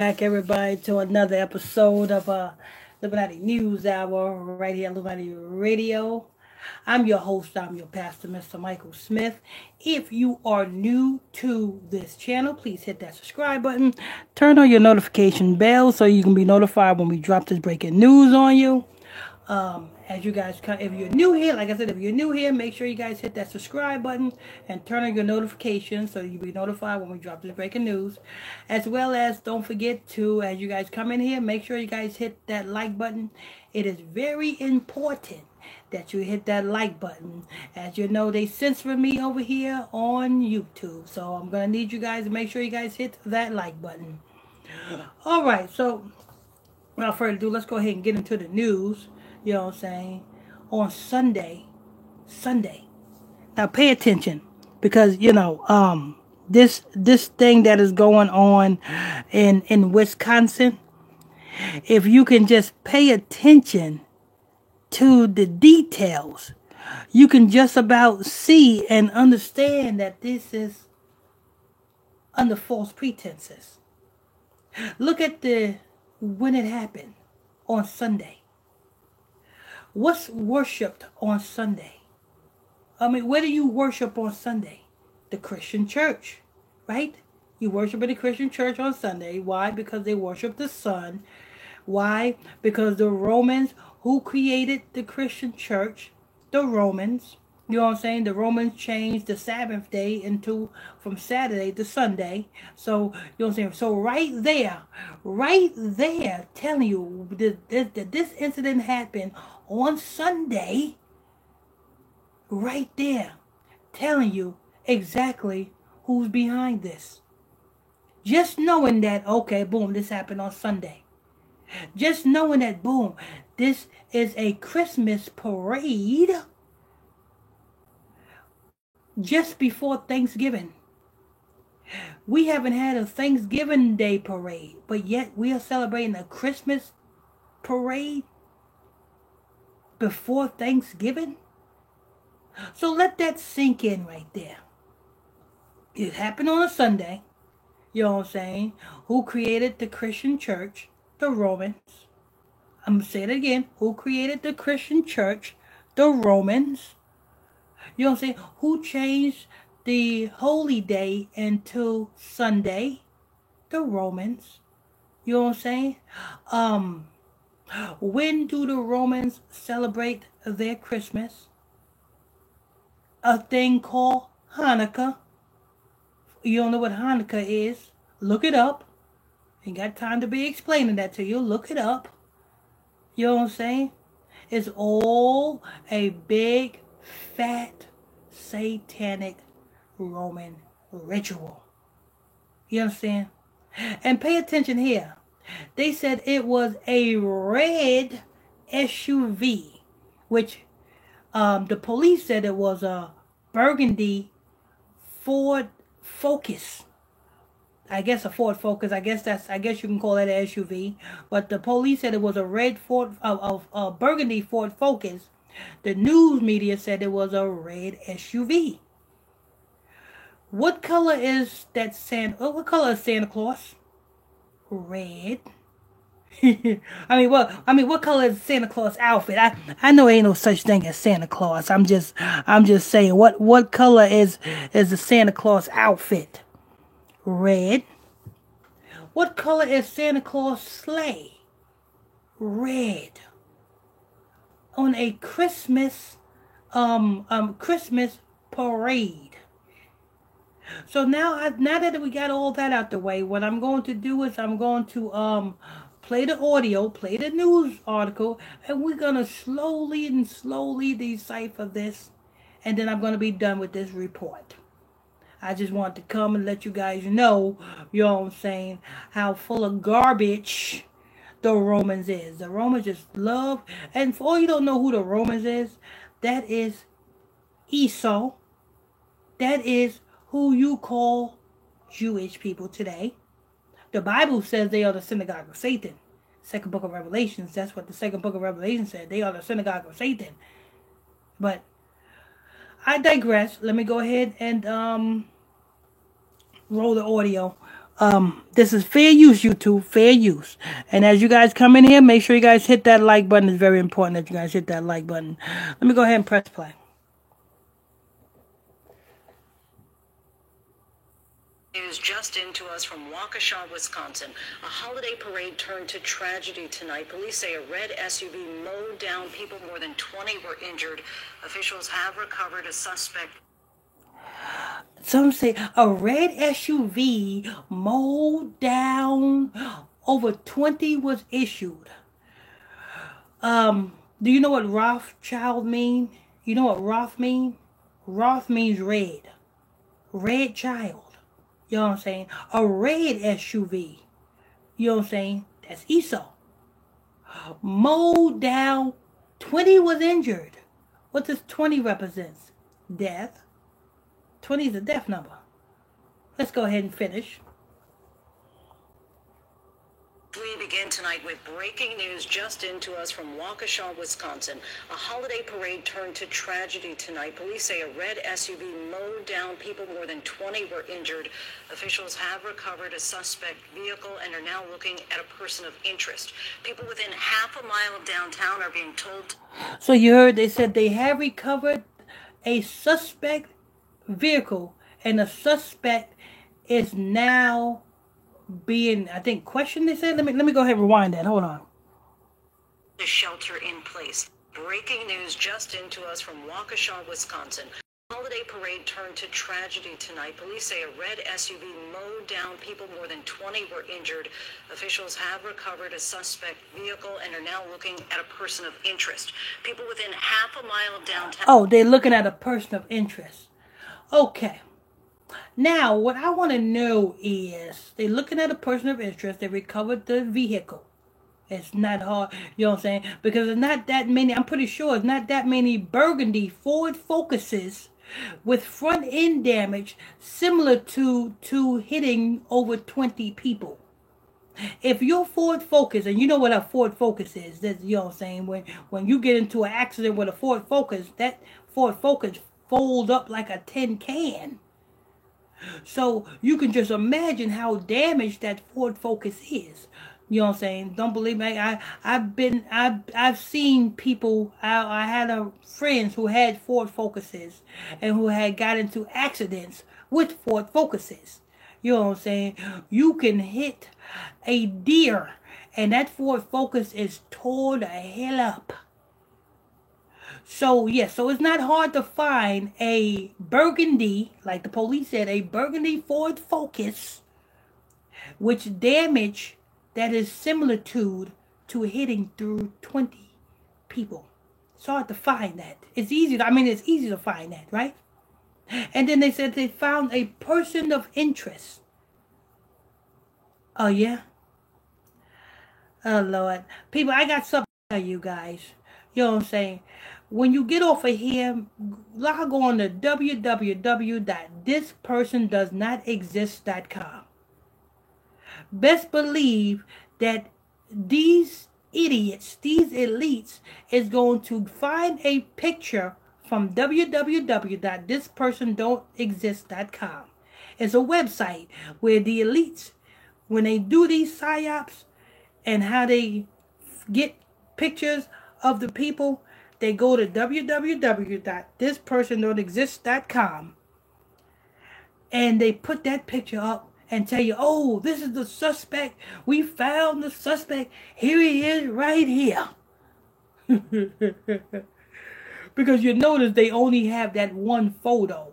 Back, everybody, to another episode of Illuminati News Hour right here at Illuminati Radio. I'm your host, I'm your pastor, Mr. Michael Smith. If you are new to this channel, please hit that subscribe button. Turn on your notification bell so you can be notified when we drop this breaking news on you. As you guys come, if you're new here, like I said, if you're new here, make sure you guys hit that subscribe button and turn on your notifications so you'll be notified when we drop this breaking news. As well as, don't forget to, as you guys come in here, make sure you guys hit that like button. It is very important that you hit that like button. As you know, they censor me over here on YouTube, so I'm gonna need you guys to make sure you guys hit that like button. All right, so without further ado, let's go ahead and get into the news. You know what I'm saying? On Sunday. Now pay attention because this thing that is going on in Wisconsin. If you can just pay attention to the details, you can just about see and understand that this is under false pretenses. Look at the when it happened on Sunday. What's worshipped on Sunday? I mean, where do you worship on Sunday? The Christian church, right? You worship in the Christian church on Sunday. Why? Because they worship the sun. Why? Because the Romans who created the Christian church, the Romans, you know what I'm saying? The Romans changed the Sabbath day into from Saturday to Sunday. So, you know what I'm saying? So right there, telling you that this incident happened on Sunday, right there, telling you exactly who's behind this. Just knowing that, okay, boom, this happened on Sunday. Just knowing that, boom, this is a Christmas parade just before Thanksgiving. We haven't had a Thanksgiving Day parade, but yet we are celebrating a Christmas parade before Thanksgiving. So let that sink in right there. It happened on a Sunday. You know what I'm saying? Who created the Christian church? The Romans. I'm going to say it again. Who created the Christian church? The Romans. You know what I'm saying? Who changed the holy day into Sunday? The Romans. You know what I'm saying? When do the Romans celebrate their Christmas? A thing called Hanukkah. You don't know what Hanukkah is? Look it up. Ain't got time to be explaining that to you. Look it up. You know what I'm saying? It's all a big, fat, satanic Roman ritual. You understand? And pay attention here. They said it was a red SUV, which the police said it was a burgundy Ford Focus. I guess a Ford Focus. I guess you can call that an SUV. But the police said it was a red Ford, burgundy Ford Focus. The news media said it was a red SUV. What color is that Santa? What color is Santa Claus? Red. What color is Santa Claus outfit? I know ain't no such thing as Santa Claus. I'm just saying what color is the Santa Claus outfit? Red. What color is Santa Claus sleigh? Red. On a Christmas parade. So now that we got all that out the way, what I'm going to do is I'm going to play the audio, play the news article, and we're gonna slowly decipher this, and then I'm gonna be done with this report. I just want to come and let you guys know, you know what I'm saying, how full of garbage the Romans is. The Romans just love, and for all you don't know who the Romans is, that is Esau. That is who you call Jewish people today. The Bible says they are the synagogue of Satan. Second book of Revelations, that's what the second book of Revelation said. They are the synagogue of Satan. But I digress. Let me go ahead and roll the audio. This is fair use, YouTube, fair use. And as you guys come in here, make sure you guys hit that like button. It's very important that you guys hit that like button. Let me go ahead and press play. News just into us from Waukesha, Wisconsin. A holiday parade turned to tragedy tonight. Police say a red SUV mowed down people. More than 20 were injured. Officials have recovered a suspect. Some say a red SUV mowed down, over 20 was issued. Do you know what Rothschild mean? You know what Roth mean? Roth means red. Red child. You know what I'm saying? A red SUV. You know what I'm saying? That's Esau. Mowed down. 20 was injured. What does 20 represent? Death. 20 is a death number. Let's go ahead and finish. We begin tonight with breaking news just into us from Waukesha, Wisconsin. A holiday parade turned to tragedy tonight. Police say a red SUV mowed down people. More than 20 were injured. Officials have recovered a suspect vehicle and are now looking at a person of interest. People within half a mile of downtown are being told. So you heard they said they have recovered a suspect vehicle, and the suspect is now being, I think, questioned. They said. Let me go ahead and rewind that. Hold on. The shelter in place. Breaking news just into us from Waukesha, Wisconsin. Holiday parade turned to tragedy tonight. Police say a red SUV mowed down people. More than 20 were injured. Officials have recovered a suspect vehicle and are now looking at a person of interest. People within half a mile of downtown. Oh, they're looking at a person of interest. Okay. Now, what I want to know is, they're looking at a person of interest. They recovered the vehicle. It's not hard, you know what I'm saying? Because it's not that many, I'm pretty sure it's not that many burgundy Ford Focuses with front end damage similar to hitting over 20 people. If your Ford Focus, and you know what a Ford Focus is, that's, you know what I'm saying, when you get into an accident with a Ford Focus, that Ford Focus folds up like a tin can. So you can just imagine how damaged that Ford Focus is. You know what I'm saying? Don't believe me. I've seen people. I had friends who had Ford Focuses and who had got into accidents with Ford Focuses. You know what I'm saying? You can hit a deer and that Ford Focus is tore the hell up. So, yes, so it's not hard to find a burgundy, like the police said, a burgundy Ford Focus, which damage that is similar to hitting through 20 people. It's hard to find that. It's easy to find that, right? And then they said they found a person of interest. Oh, yeah? Oh, Lord. People, I got something to tell you guys. You know what I'm saying? When you get off of here, log on to www.thispersondoesnotexist.com. Best believe that these idiots, these elites, is going to find a picture from www.thispersondon'texist.com. It's a website where the elites, when they do these psyops and how they get pictures of the people, they go to www.thispersondon'texist.com and they put that picture up and tell you, oh, this is the suspect. We found the suspect. Here he is right here. Because you notice they only have that one photo.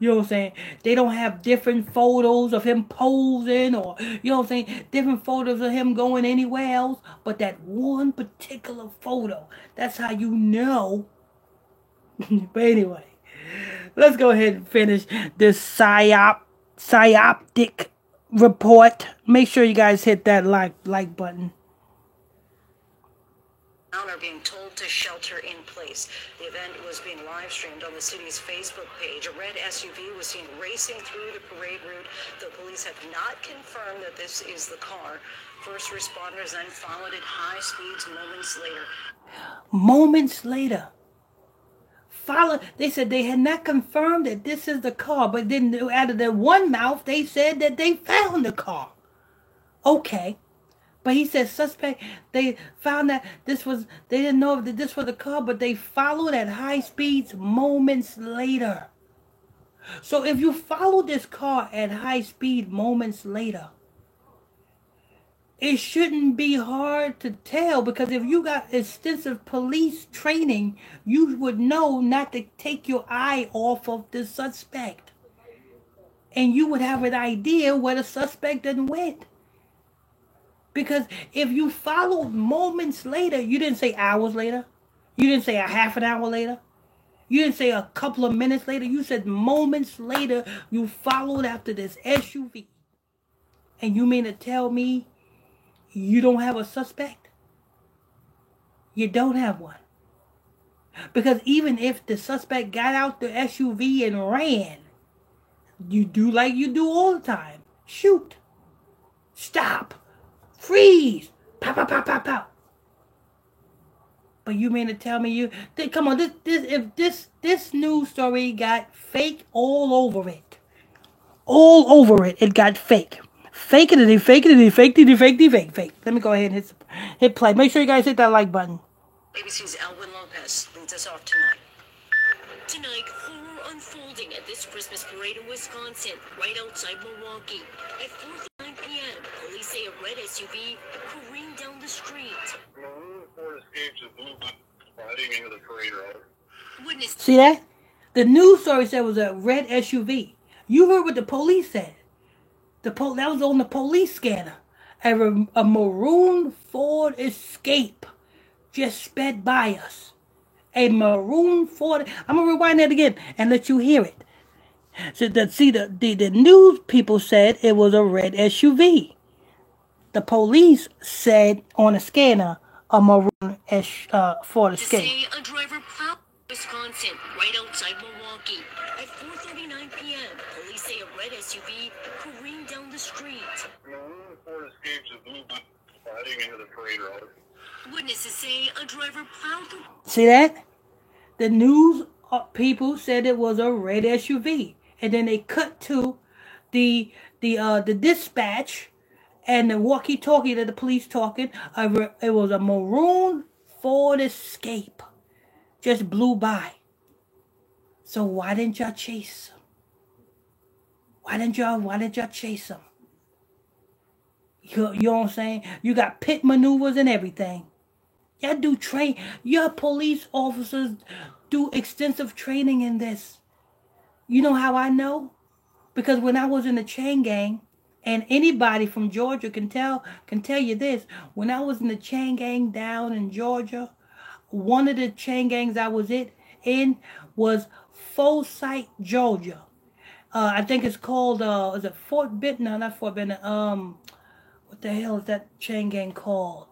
You know what I'm saying? They don't have different photos of him posing or, you know what I'm saying, different photos of him going anywhere else. But that one particular photo, that's how you know. But anyway, let's go ahead and finish this psyoptic report. Make sure you guys hit that like button. Are being told to shelter in place. The event was being live streamed on the city's Facebook page. A red SUV was seen racing through the parade route. The police have not confirmed that this is the car. First responders then followed at high speeds moments later. Moments later. followed. They said they had not confirmed that this is the car, but then out of their one mouth, they said that they found the car. Okay. But he said suspect, they found that this was, they didn't know that this was the car, but they followed at high speeds moments later. So if you follow this car at high speed moments later, it shouldn't be hard to tell, because if you got extensive police training, you would know not to take your eye off of the suspect. And you would have an idea where the suspect done went. Because if you followed moments later, you didn't say hours later. You didn't say a half an hour later. You didn't say a couple of minutes later. You said moments later you followed after this SUV. And you mean to tell me you don't have a suspect? You don't have one. Because even if the suspect got out the SUV and ran, you do like you do all the time. Shoot. Stop. Freeze. Pow, pow, pow, pow, pow. But you mean to tell me come on, this news story got fake all over it. All over it. It got fake. Fake. Let me go ahead and hit play. Make sure you guys hit that like button. ABC's Elwin Lopez leads us off tonight. Tonight, horror unfolding at this Christmas parade in Wisconsin, right outside Milwaukee. At 4:09 p.m., police say a red SUV careened down the street. Maroon Ford Escapes is blue sliding into the parade route. Witness. See that? The news story said it was a red SUV. You heard what the police said. That was on the police scanner. A maroon Ford Escape just sped by us. A maroon Ford. I'm going to rewind that again and let you hear it. So the news people said it was a red SUV. The police said on a scanner a maroon Ford Escape. Say a driver plowed Wisconsin, right outside Milwaukee. At 4:39 p.m., police say a red SUV careened down the street. Maroon Ford Escapes is blue sliding into the parade route. Witnesses say a driver plowed through. See that? The news people said it was a red SUV, and then they cut to the dispatch and the walkie-talkie that the police talking. It was a maroon Ford Escape, just blew by. So why didn't y'all chase them? Why didn't y'all chase them? You know what I'm saying? You got pit maneuvers and everything. Y'all do train. Your police officers do extensive training in this. You know how I know? Because when I was in the chain gang, and anybody from Georgia can tell you this. When I was in the chain gang down in Georgia, one of the chain gangs I was in was Forsyth, Georgia. I think it's called is it Fort Benton? No, not Fort Benton. What the hell is that chain gang called?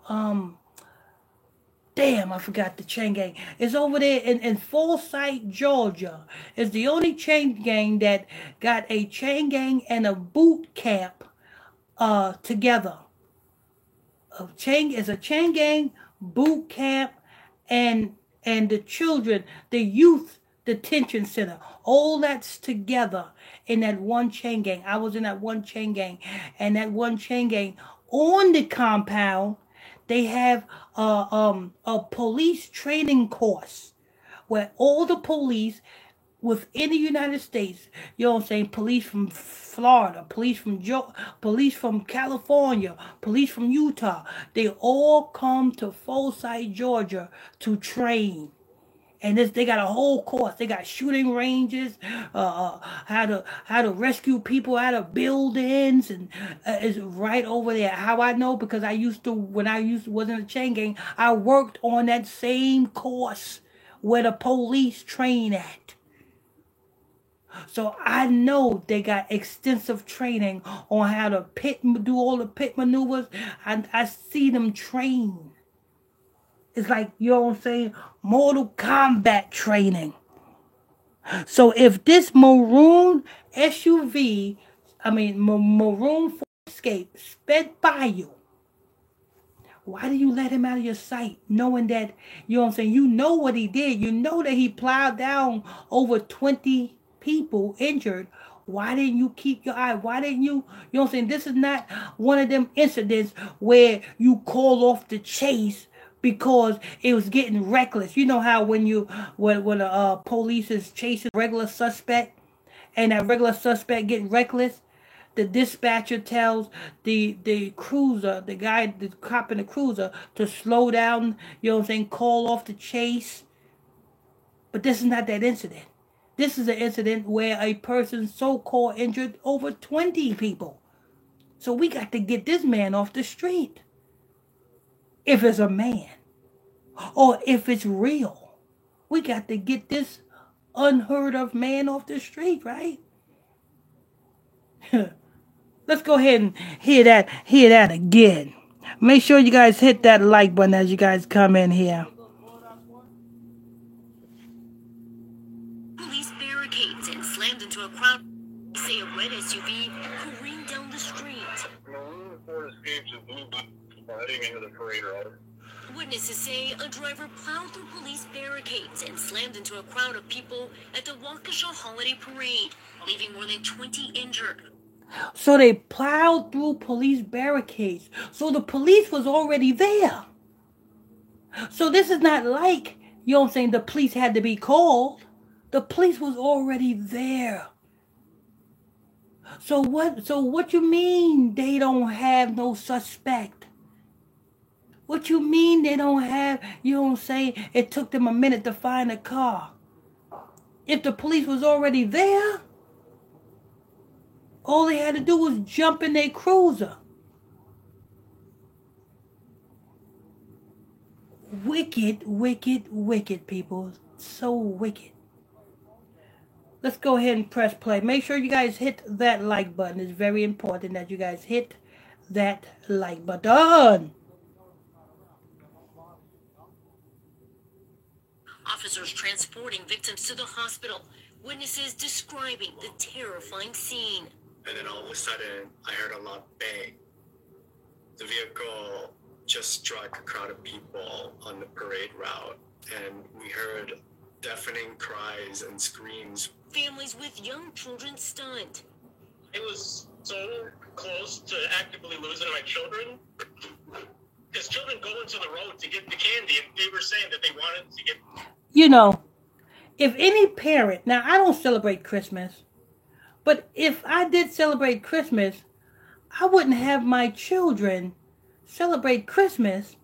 Damn, I forgot the chain gang. It's over there in Forsyth, Georgia. It's the only chain gang that got a chain gang and a boot camp together. It's a chain gang, boot camp, and the children, the youth detention center. All that's together in that one chain gang. I was in that one chain gang. And that one chain gang, on the compound, they have a police training course where all the police within the United States, you know what I'm saying, police from Florida, police from California, police from Utah, they all come to Forsyth, Georgia to train. And they got a whole course. They got shooting ranges, how to rescue people out of buildings, and it's right over there. How I know? Because when I was in the chain gang, I worked on that same course where the police train at. So I know they got extensive training on how to do all the pit maneuvers. I see them train. It's like, you know what I'm saying, Mortal Kombat training. So if this maroon maroon Ford Escape sped by you, Why do you let him out of your sight, knowing that, you know what I'm saying, you know what he did. You know that he plowed down over 20 people injured. Why didn't you keep your eye? Why didn't you, you know what I'm saying, this is not one of them incidents where you call off the chase because it was getting reckless. You know how when a police is chasing a regular suspect and that regular suspect get reckless, the dispatcher tells the cruiser, the cop in the cruiser, to slow down, you know what I'm saying, call off the chase. But this is not that incident. This is an incident where a person so-called injured over 20 people. So we got to get this man off the street. If it's a man. Or if it's real. We got to get this unheard of man off the street, right? Let's go ahead and hear that again. Make sure you guys hit that like button as you guys come in here. Police barricades and slammed into a crowd. Say a red SUV careened down the street. Maroon Ford Escapes of blue heading into the parade route. Witnesses say a driver plowed through police barricades and slammed into a crowd of people at the Waukesha Holiday Parade, leaving more than 20 injured. So they plowed through police barricades. So the police was already there. So this is not like, you know what I'm saying, the police had to be called. The police was already there. So what you mean they don't have no suspect? What you mean they don't have, you know what I'm saying, it took them a minute to find a car? If the police was already there, all they had to do was jump in their cruiser. Wicked, wicked, wicked, people. So wicked. Let's go ahead and press play. Make sure you guys hit that like button. It's very important that you guys hit that like button. Officers transporting victims to the hospital. Witnesses describing the terrifying scene. And then all of a sudden, I heard a loud bang. The vehicle just struck a crowd of people on the parade route, and we heard deafening cries and screams. Families with young children stunned. It was so close to actively losing my children. Because children go into the road to get the candy, and they were saying that they wanted to get... You know, if any parent, now I don't celebrate Christmas, but if I did celebrate Christmas, I wouldn't have my children celebrate Christmas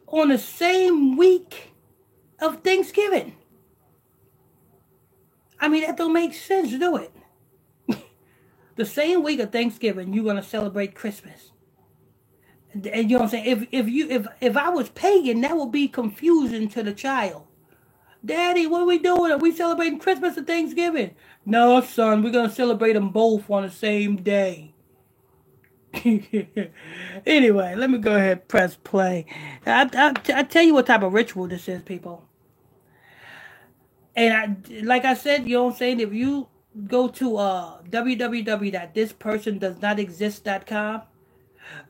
on the same week of Thanksgiving. I mean, that don't make sense, do it? The same week of Thanksgiving, you're going to celebrate Christmas. And you know what I'm saying? If I was pagan, that would be confusing to the child. Daddy, what are we doing? Are we celebrating Christmas or Thanksgiving? No, son, we're going to celebrate them both on the same day. Anyway, let me go ahead and press play. I tell you what type of ritual this is, people. And like I said, you know what I'm saying? If you go to www.thispersondoesnotexist.com,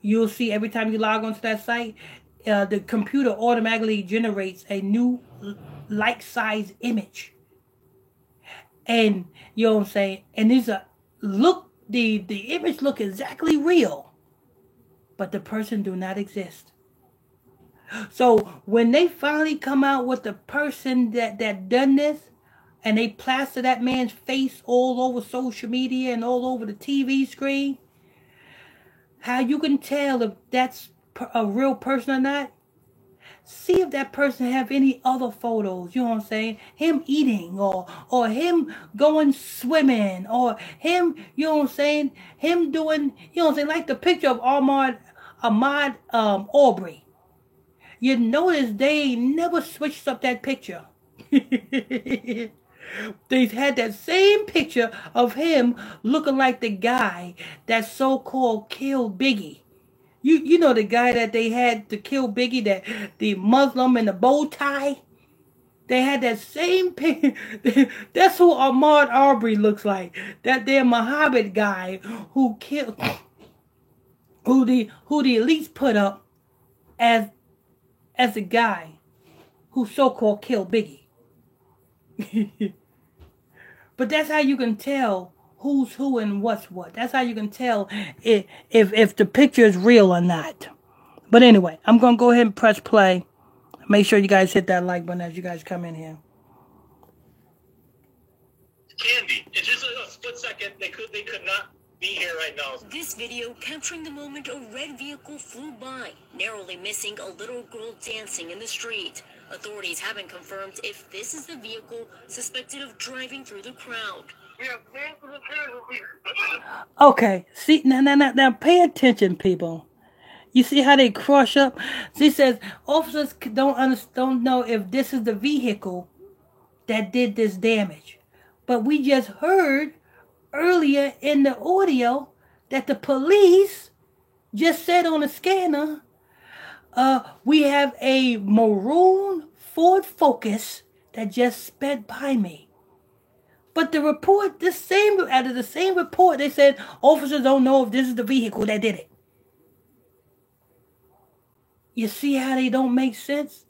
you'll see every time you log onto that site, the computer automatically generates a new like-size image. And you know what I'm saying? And these are the image look exactly real, but the person do not exist. So when they finally come out with the person that done this, and they plaster that man's face all over social media and all over the TV screen, how you can tell if that's a real person or not? See if that person have any other photos, you know what I'm saying? Him eating, or him going swimming, or him, you know what I'm saying? Him doing, you know what I'm saying? Like the picture of Ahmaud Arbery. You notice they never switched up that picture. They had that same picture of him looking like the guy that so-called killed Biggie. You know the guy that they had to kill Biggie, that the Muslim in the bow tie? They had that same picture. That's who Ahmaud Arbery looks like. That damn Muhammad guy who killed, who the elites put up as the guy who so-called killed Biggie. But that's how you can tell who's who and what's what. That's how you can tell if the picture is real or not. But anyway, I'm going to go ahead and press play. Make sure you guys hit that like button as you guys come in here. Candy. It's just a split second. They could not be here right now. This video capturing the moment a red vehicle flew by, narrowly missing a little girl dancing in the street. Authorities haven't confirmed if this is the vehicle suspected of driving through the crowd. Okay, see, now pay attention, people. You see how they crush up? She says officers don't know if this is the vehicle that did this damage. But we just heard earlier in the audio that the police just said on the scanner, we have a maroon Ford Focus that just sped by me. But the report, out of the same report, they said officers don't know if this is the vehicle that did it. You see how they don't make sense?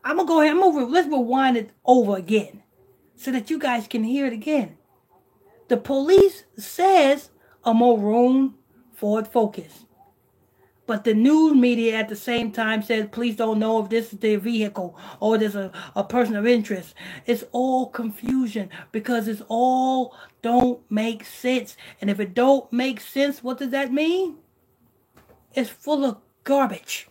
I'm going to go ahead, let's rewind it over again so that you guys can hear it again. The police says a maroon Ford Focus. But the news media at the same time says police don't know if this is their vehicle or there's a person of interest. It's all confusion because it's all don't make sense. And if it don't make sense, what does that mean? It's full of garbage.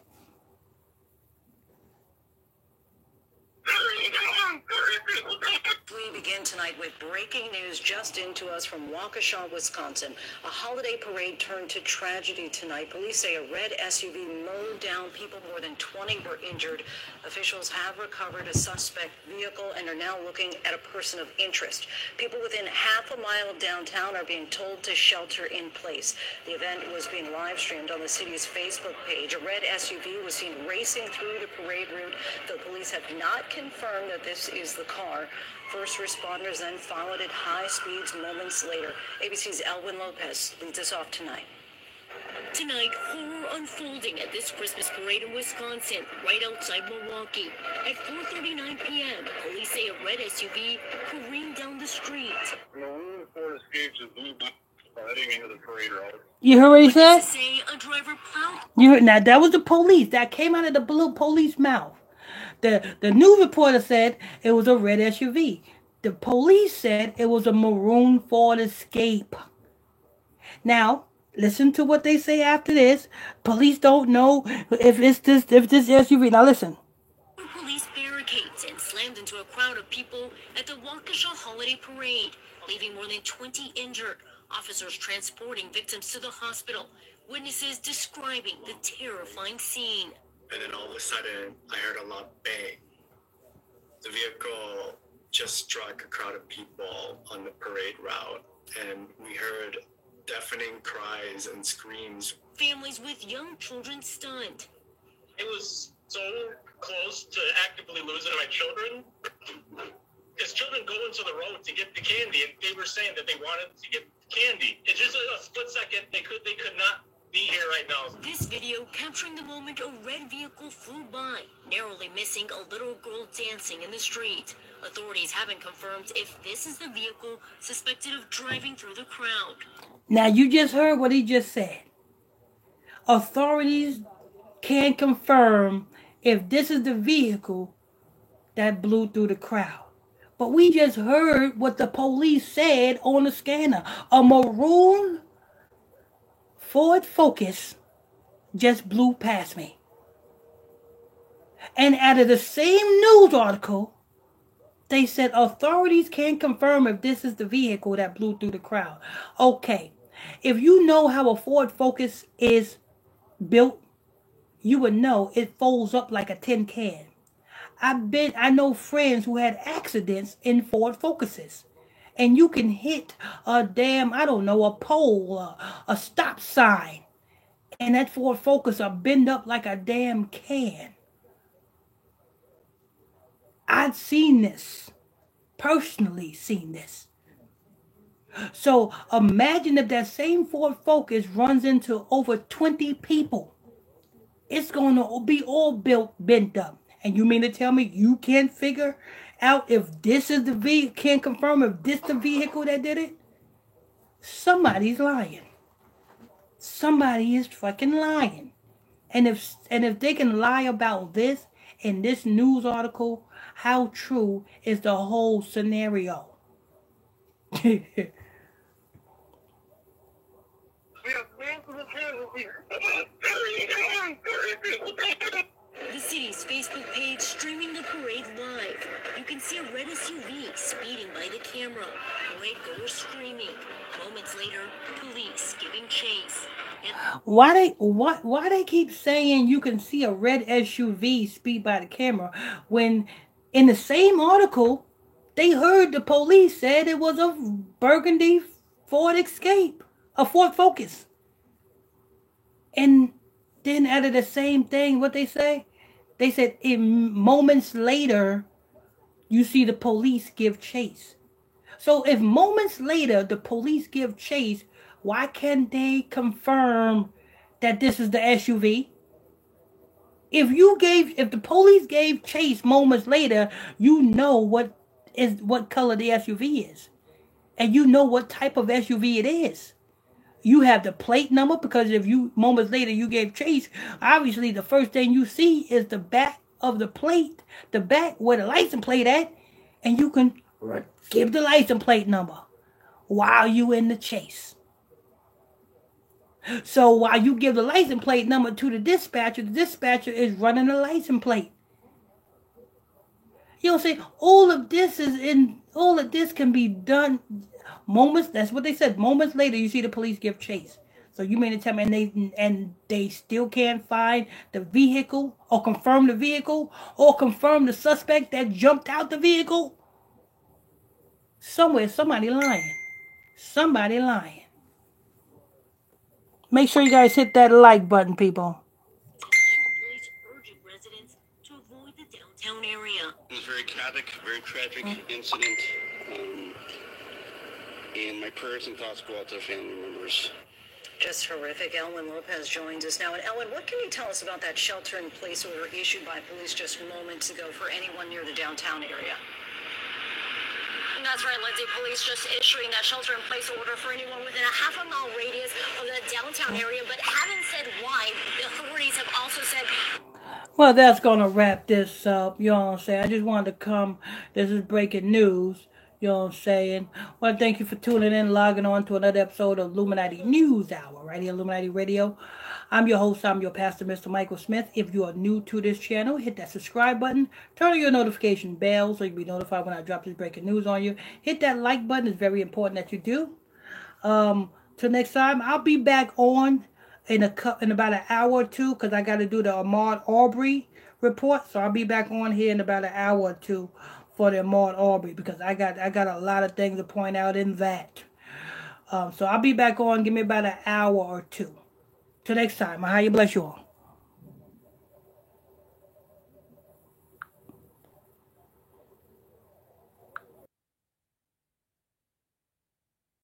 We begin tonight with breaking news just into us from Waukesha, Wisconsin. A holiday parade turned to tragedy tonight. Police say a red SUV mowed down people. More than 20 were injured. Officials have recovered a suspect vehicle and are now looking at a person of interest. People within half a mile of downtown are being told to shelter in place. The event was being live streamed on the city's Facebook page. A red SUV was seen racing through the parade route, though police have not confirmed that this is the car. First responders then followed at high speeds moments later. ABC's Elwin Lopez leads us off tonight. Tonight, horror unfolding at this Christmas parade in Wisconsin, right outside Milwaukee. At 4:39 p.m., police say a red SUV careened down the street. Maroon Ford Escapes is moved heading into the parade route. You heard what he said? Say a driver plowed. You heard, now that was the police. That came out of the blue police mouth. The news reporter said it was a red SUV. The police said it was a maroon Ford Escape. Now, listen to what they say after this. Police don't know if this SUV. Now listen. Police barricades and slammed into a crowd of people at the Waukesha Holiday Parade, leaving more than 20 injured. Officers transporting victims to the hospital. Witnesses describing the terrifying scene. And then all of a sudden, I heard a loud bang. The vehicle just struck a crowd of people on the parade route, and we heard deafening cries and screams. Families with young children stunned. It was so close to actively losing my children. Because children go into the road to get the candy, and they were saying that they wanted to get candy. It's just a split second. They could not be here right now. This video capturing the moment a red vehicle flew by, narrowly missing a little girl dancing in the street. Authorities haven't confirmed if this is the vehicle suspected of driving through the crowd. Now you just heard what he just said. Authorities can't confirm if this is the vehicle that blew through the crowd. But we just heard what the police said on the scanner. A maroon Ford Focus just blew past me. And out of the same news article, they said authorities can't confirm if this is the vehicle that blew through the crowd. Okay, if you know how a Ford Focus is built, you would know it folds up like a tin can. I know friends who had accidents in Ford Focuses. And you can hit a pole, a stop sign. And that Ford Focus will bend up like a damn can. I've seen this. Personally seen this. So imagine if that same Ford Focus runs into over 20 people. it's going to be all bent up. And you mean to tell me you can't figure out if this is the vehicle, can't confirm if this the vehicle that did it? Somebody's lying. Somebody is fucking lying. And if they can lie about this in this news article, how true is the whole scenario? The city's Facebook page streaming the parade live. You can see a red SUV speeding by the camera. Parade goers screaming. Moments later, police giving chase. Why they keep saying you can see a red SUV speed by the camera when in the same article they heard the police said it was a burgundy Ford Escape, a Ford Focus. And then out of the same thing, what they say? They said moments later you see the police give chase. So if moments later the police give chase, why can't they confirm that this is the SUV? If the police gave chase moments later, you know what color the SUV is. And you know what type of SUV it is. You have the plate number, because if you moments later you gave chase, obviously the first thing you see is the back of the plate, the back where the license plate at, and you can give the license plate number while you in the chase. So while you give the license plate number to the dispatcher is running the license plate. You know what I'm saying? All of this can be done moments. That's what they said. Moments later, you see the police give chase. So you mean to tell me and they still can't find the vehicle or confirm the vehicle or confirm the suspect that jumped out the vehicle? Somewhere, somebody lying. Somebody lying. Make sure you guys hit that like button, people. Police urging residents to avoid the downtown area. It was very tragic incident. And my prayers and thoughts go out to family members. Just horrific. Elwin Lopez joins us now. And Elwin, what can you tell us about that shelter-in-place order issued by police just moments ago for anyone near the downtown area? That's right, Lindsay. Police just issuing that shelter-in-place order for anyone within a half-a-mile radius of the downtown area, but haven't said why. The authorities have also said... Well, that's going to wrap this up. You know what I'm saying? I just wanted to come. This is breaking news. You know what I'm saying? Well, thank you for tuning in, logging on to another episode of Illuminati News Hour, right here, Illuminati Radio. I'm your host, I'm your pastor, Mr. Michael Smith. If you are new to this channel, hit that subscribe button. Turn on your notification bell so you'll be notified when I drop this breaking news on you. Hit that like button. It's very important that you do. Till next time, I'll be back on in about an hour or two because I got to do the Ahmaud Arbery report. So I'll be back on here in about an hour or two for the Ahmaud Arbery because I got a lot of things to point out in that. So I'll be back on. Give me about an hour or two. Till next time, how you bless you all.